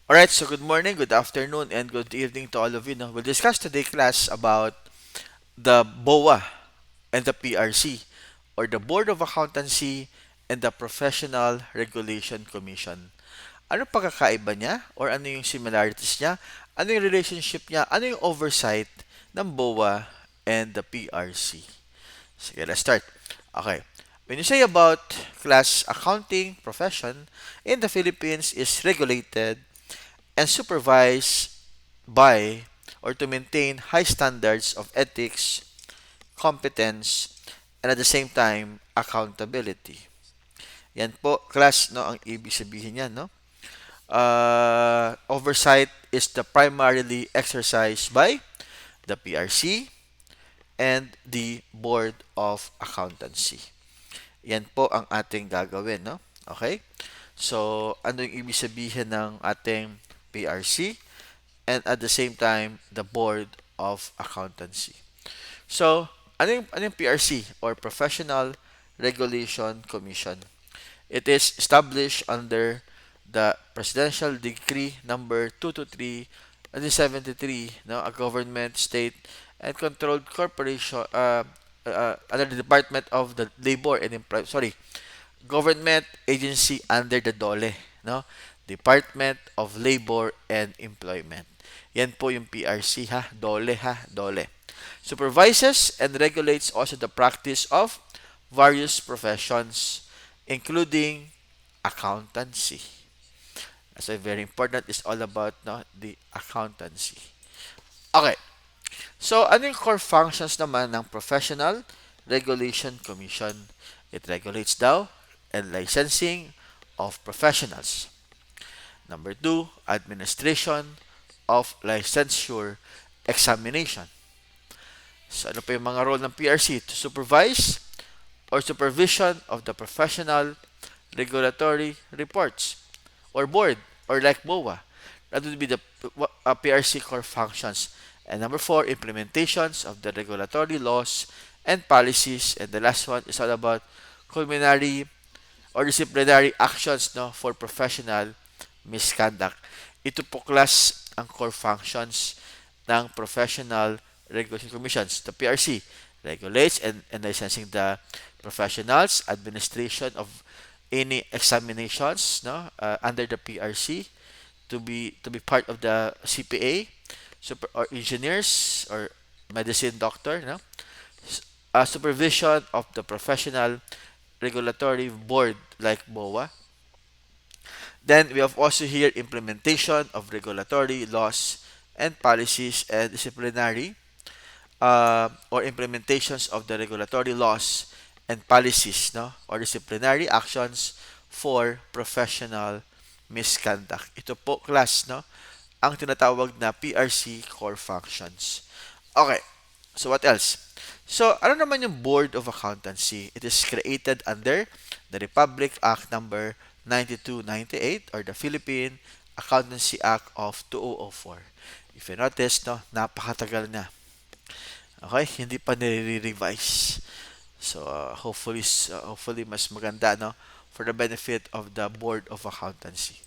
Alright, so good morning, good afternoon, and good evening to all of you. No? We'll discuss today, class, about the BOA and the PRC, or the Board of Accountancy and the Professional Regulation Commission. Ano pagkakaiba niya? Or ano yung similarities niya? Ano yung relationship niya? Ano yung oversight ng BOA and the PRC? Sige, let's start. Okay. When you say about class accounting profession in the Philippines is regulated and supervised by or to maintain high standards of ethics, competence, and at the same time, accountability. Yan po, class, no, ang ibig sabihin niyan, no? Oversight is the primarily exercised by the PRC and the Board of Accountancy. Yan po ang ating gagawin, no? Okay? So, ano yung ibig sabihin ng ating PRC? And at the same time, the Board of Accountancy. So, ano yung PRC or Professional Regulation Commission? It is established under the Presidential Decree number 223 1973, no, a government, state, and controlled corporation under the Department of the Labor and government agency under the DOLE, no? Department of Labor and Employment. Yan po yung PRC ha, DOLE ha, DOLE. Supervises and regulates also the practice of various professions including accountancy. So very important is all about no, the accountancy. Okay. So ano yung core functions naman ng Professional Regulation Commission? It regulates daw and licensing of professionals. Number two, administration of licensure examination. So ano pa yung mga role ng PRC? To supervise or supervision of the professional regulatory reports or board or like BOA. That would be the PRC core functions. And number four, implementations of the regulatory laws and policies. And the last one is all about culinary or disciplinary actions no for professional misconduct. Ito po class ang core functions ng Professional Regulation Commissions. The PRC regulates and licensing the professionals, administration of any examinations no under the PRC to be part of the CPA, or engineers or medicine doctor, no? Supervision of the professional regulatory board like BOA. Then we have also here implementation of regulatory laws and policies and disciplinary or implementations of the regulatory laws and policies no or disciplinary actions for professional misconduct. Ito po class no ang tinatawag na PRC core functions. Okay. So what else? So ano naman yung Board of Accountancy? It is created under the Republic Act number 9298 or the Philippine Accountancy Act of 2004. If you notice, no, napakatagal na. Okay, hindi pa nire-revise. So hopefully mas maganda no for the benefit of the Board of Accountancy.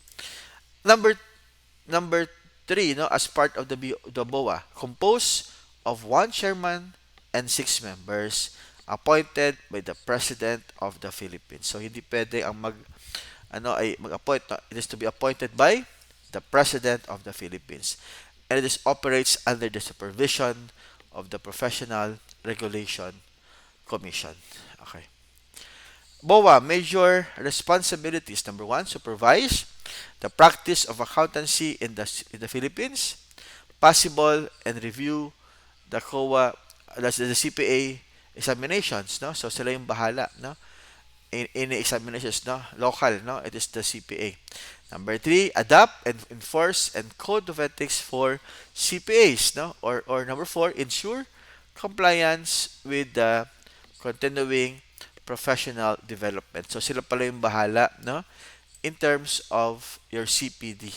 Number number 3 no as part of the BOA, composed of one chairman and six members appointed by the President of the Philippines. So hindi pwede ang mag-appoint no? It is to be appointed by the President of the Philippines. And it is operates under the supervision of the Professional Regulation Commission. Okay. BOA major responsibilities. Number one, supervise the practice of accountancy in the Philippines, possible and review the COA, that's the CPA examinations, no? So sila yung bahala, no? In examinations, no? Local, no? It is the CPA. Number three, adopt and enforce and code of ethics for CPAs, no? Or number four, ensure compliance with the continuing professional development. So sila pala yung bahala, no? In terms of your CPD.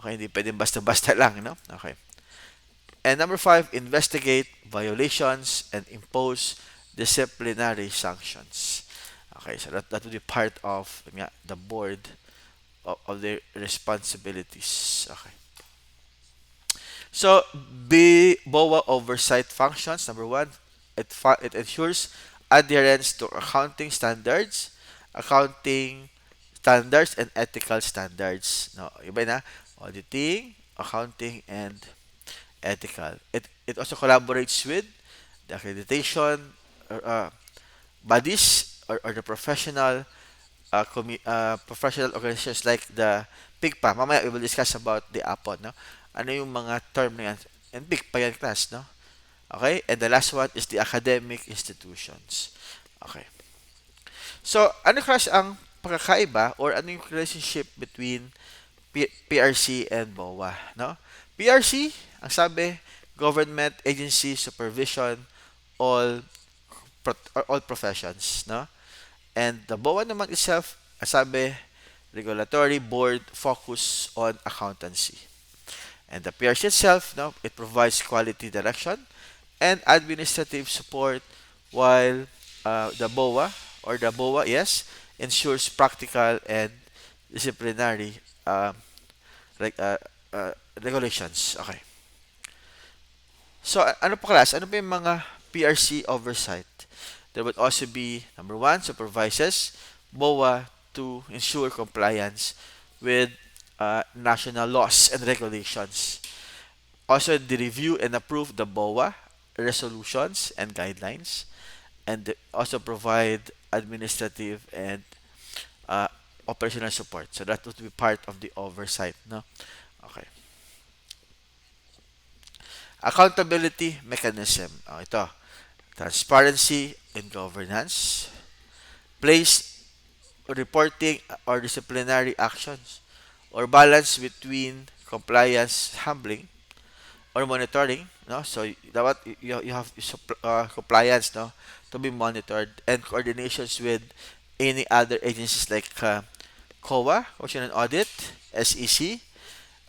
Okay, hindi pwedeng basta-basta lang, no? Okay. And number five, investigate violations and impose disciplinary sanctions. Okay, so that would be part of the board of their responsibilities. Okay. So, BOA oversight functions. Number one, it ensures adherence to accounting standards, and ethical standards. No, iba na, auditing, accounting, and ethical. It also collaborates with the accreditation bodies or the professional organizations like the PIGPA. Mamaya we will discuss about the APON, no? Ano yung mga term na yan? And PIGPA yan, class, no? Okay? And the last one is the academic institutions. Okay. So, ano class ang pagkakaiba or ano yung relationship between PRC and BOA, no? PRC, ang sabi, government agency supervision all all professions, no? And the BOA naman itself, ang sabi, regulatory board focus on accountancy. And the PRC itself, no, it provides quality direction and administrative support, while the BOA, yes, ensures practical and disciplinary reg- uh, regulations. Okay. So, ano pa class? Ano pa yung mga PRC oversight? There would also be, number one, supervises BOA to ensure compliance with national laws and regulations. Also, they review and approve the BOA resolutions and guidelines, and they also provide administrative and uh, operational support. So that would be part of the oversight, no? Okay. Accountability mechanism. Ito. Transparency in governance. Place reporting or disciplinary actions or balance between compliance handling or monitoring, no? So dapat you have compliance, no, to be monitored, and coordinations with any other agencies like COA, Commission on Audit, SEC,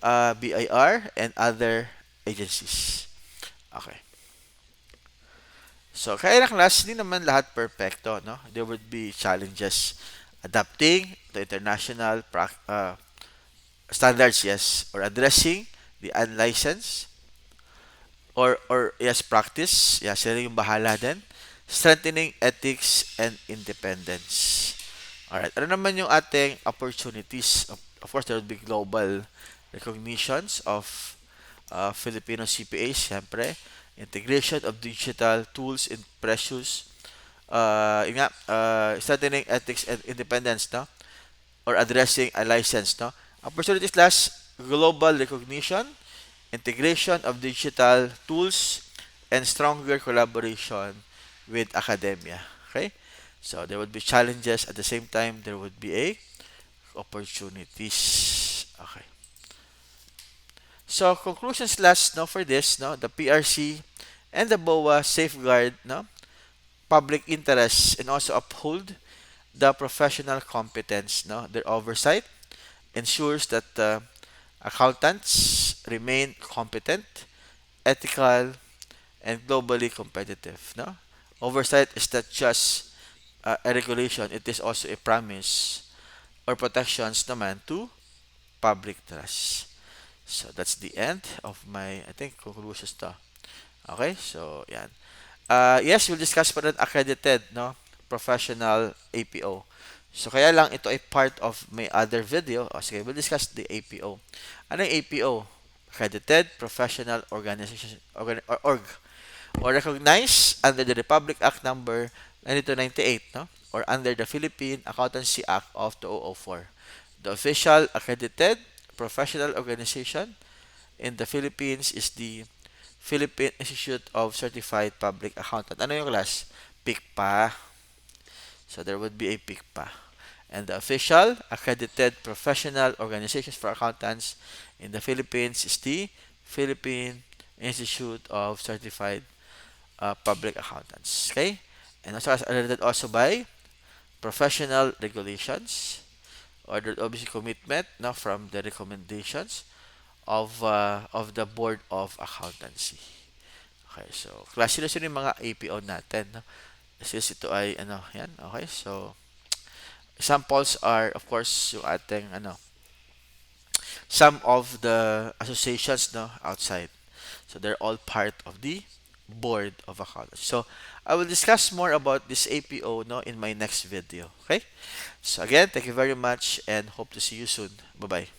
BIR, and other agencies. Okay. So, kaya na class, hindi naman lahat perfecto, no? There would be challenges adapting to international standards, yes, or addressing the unlicensed or yes, practice, yes, sila yung bahala din. Strengthening ethics and independence. Alright, ano naman yung ating opportunities? Of course, there will be global recognitions of Filipino CPAs, siyempre. Integration of digital tools in precious. Strengthening ethics and independence, no? Or addressing a license, no? Opportunities last, global recognition, integration of digital tools, and stronger collaboration with academia. Okay? So there would be challenges at the same time there would be a opportunities. Okay. So conclusions last, no, for this, no, the PRC and the BOA safeguard, no, public interest and also uphold the professional competence, no, their oversight ensures that accountants remain competent, ethical, and globally competitive. No, oversight is not just a regulation; it is also a promise or protections naman to public trust. So that's the end of my, I think, conclusions to. Okay, so yan. Yes, we'll discuss pa rin accredited, no, professional APO. So kaya lang ito ay part of my other video. O sige, we'll discuss the APO. Ano yung APO? Accredited Professional Organization or recognized under the Republic Act number 9298, no? Or under the Philippine Accountancy Act of 2004. The official accredited professional organization in the Philippines is the Philippine Institute of Certified Public Accountant. Ano yung class? PICPA. So there would be a PICPA. And the official accredited professional organizations for accountants in the Philippines is the Philippine Institute of Certified Public Accountants. Okay? And also as accredited also by professional regulations or the obviously commitment, no, from the recommendations of the Board of Accountancy. Okay, so klase na yung mga APO natin, no? Since ito ay ano, yan. Okay, so examples are of course yung ating ano some of the associations no outside. So they're all part of the board of accountants. So I will discuss more about this APO no in my next video. Okay? So again, thank you very much and hope to see you soon. Bye bye.